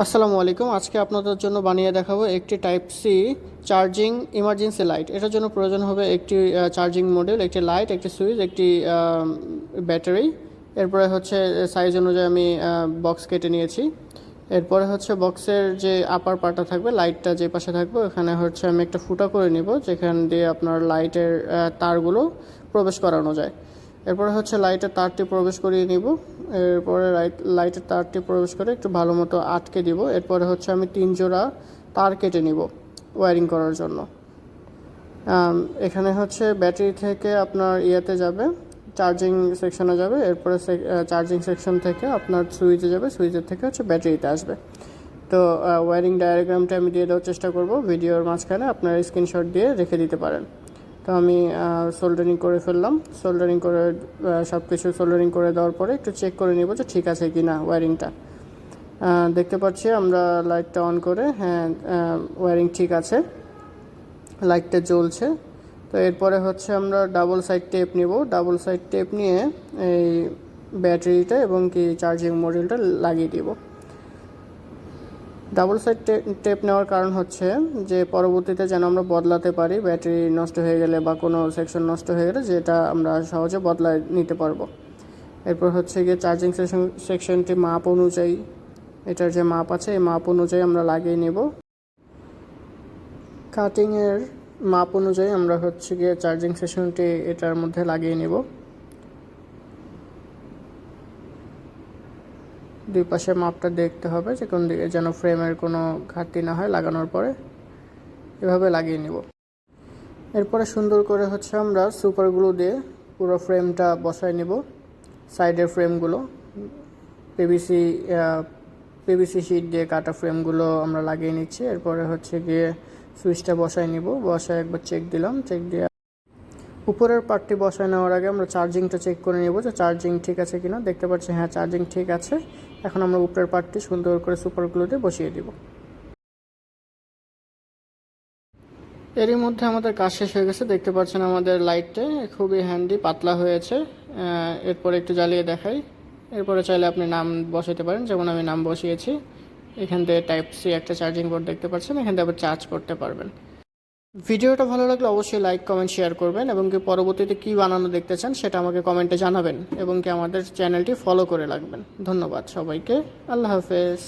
আসসালামু আলাইকুম। আজকে আপনাদের জন্য বানিয়ে দেখাবো একটি type C charging emergency light. এটার জন্য প্রয়োজন হবে একটি চার্জিং মডিউল, একটি লাইট, একটি সুইচ, একটি ব্যাটারি। এরপরে হচ্ছে সাইজ অনুযায়ী আমি বক্স কেটে নিয়েছি। এরপরে হচ্ছে বক্সের যে আপার পার্টটা থাকবে, লাইটটা যে পাশে থাকবে, ওখানে হচ্ছে আমি একটা ফুটা করে নিব যেখান দিয়ে আপনার লাইটের তারগুলো প্রবেশ করানো যায়। এরপরে হচ্ছে লাইটের তারটি প্রবেশ করিয়ে নিব। এরপরে লাইটের তারটি প্রবেশ করে একটু ভালো মতো আটকে দিব। এরপরে হচ্ছে আমি 3 জোড়া তার কেটে নিব ওয়্যারিং করার জন্য। এখানে হচ্ছে ব্যাটারি থেকে আপনার ইয়েতে যাবে, চার্জিং সেকশনে যাবে। এরপরে চার্জিং সেকশন থেকে আপনার সুইচে যাবে, সুইচের থেকে হচ্ছে ব্যাটারিতে আসবে। তো ওয়্যারিং ডায়াগ্রামটা আমি দিয়ে দেওয়ার চেষ্টা করব ভিডিওর মাঝখানে, আপনারা স্ক্রিনশট দিয়ে রেখে দিতে পারেন। তো আমি সোল্ডারিং করে ফেললাম। সোল্ডারিং করে সব কিছু সোল্ডারিং করে দেওয়ার পরে একটু চেক করে নিব যে ঠিক আছে কি না ওয়্যারিংটা। দেখতে পাচ্ছি আমরা লাইটটা অন করে, হ্যাঁ ওয়্যারিং ঠিক আছে, লাইটটা জ্বলছে। তো এরপরে হচ্ছে আমরা ডাবল সাইড টেপ নিব। ডাবল সাইড টেপ নিয়ে এই ব্যাটারিটা এবং কি চার্জিং মডিউলটা লাগিয়ে দিব। ডাবল সাইড টেপ নেওয়ার কারণ হচ্ছে যে পরবর্তীতে যেন আমরা বদলাতে পারি, ব্যাটারি নষ্ট হয়ে গেলে বা কোনো সেকশন নষ্ট হয়ে গেলে যেটা আমরা সহজে বদলায় নিতে পারবো। এরপর হচ্ছে গিয়ে চার্জিং সেকশনটি মাপ অনুযায়ী, এটার যে মাপ আছে এই মাপ অনুযায়ী আমরা লাগিয়ে নেব। কাটিংয়ের মাপ অনুযায়ী আমরা হচ্ছে গিয়ে চার্জিং সেকশনটি এটার মধ্যে লাগিয়ে নেব। দুই পাশে মাপটা দেখতে হবে যে কোন দিকে যেন ফ্রেমের কোনো ঘাটতি না হয় লাগানোর পরে। এভাবে লাগিয়ে নিব। এরপরে সুন্দর করে হচ্ছে আমরা সুপার গ্লু দিয়ে পুরো ফ্রেমটা বসায় নিব। সাইডের ফ্রেমগুলো পিভিসি পিভিসি শিট দিয়ে কাটা ফ্রেমগুলো আমরা লাগিয়ে নিচ্ছি। এরপরে হচ্ছে গিয়ে সুইচটা বসায় নিব। বসায় একবার চেক দিলাম, চেক দিয়ে উপরের পার্টটি বসায় নেওয়ার আগে আমরা চার্জিংটা চেক করে নেব যে চার্জিং ঠিক আছে কিনা। দেখতে পাচ্ছি হ্যাঁ চার্জিং ঠিক আছে। এখন আমরা উপরের পার্টটি সুন্দর করে সুপার গ্লু দিয়ে বসিয়ে দিব। এরই মধ্যে আমাদের কাজ শেষ হয়ে গেছে। দেখতে পাচ্ছেন আমাদের লাইটটা খুবই হ্যান্ডি, পাতলা হয়েছে। এরপরে একটু জ্বালিয়ে দেখাই। এরপরে চাইলে আপনি নাম বসাতে পারেন, যেমন আমি নাম বসিয়েছি। এখান থেকে টাইপ সি একটা চার্জিং বোর্ড দেখতে পাচ্ছেন, এখান থেকে আবার চার্জ করতে পারবেন। ভিডিওটা ভালো লাগলে অবশ্যই লাইক, কমেন্ট, শেয়ার করবেন এবং কি পরবর্তীতে কী বানানো দেখতে চান সেটা আমাকে কমেন্টে জানাবেন এবং কি আমাদের চ্যানেলটি ফলো করে রাখবেন। ধন্যবাদ সবাইকে। আল্লাহ হাফেজ।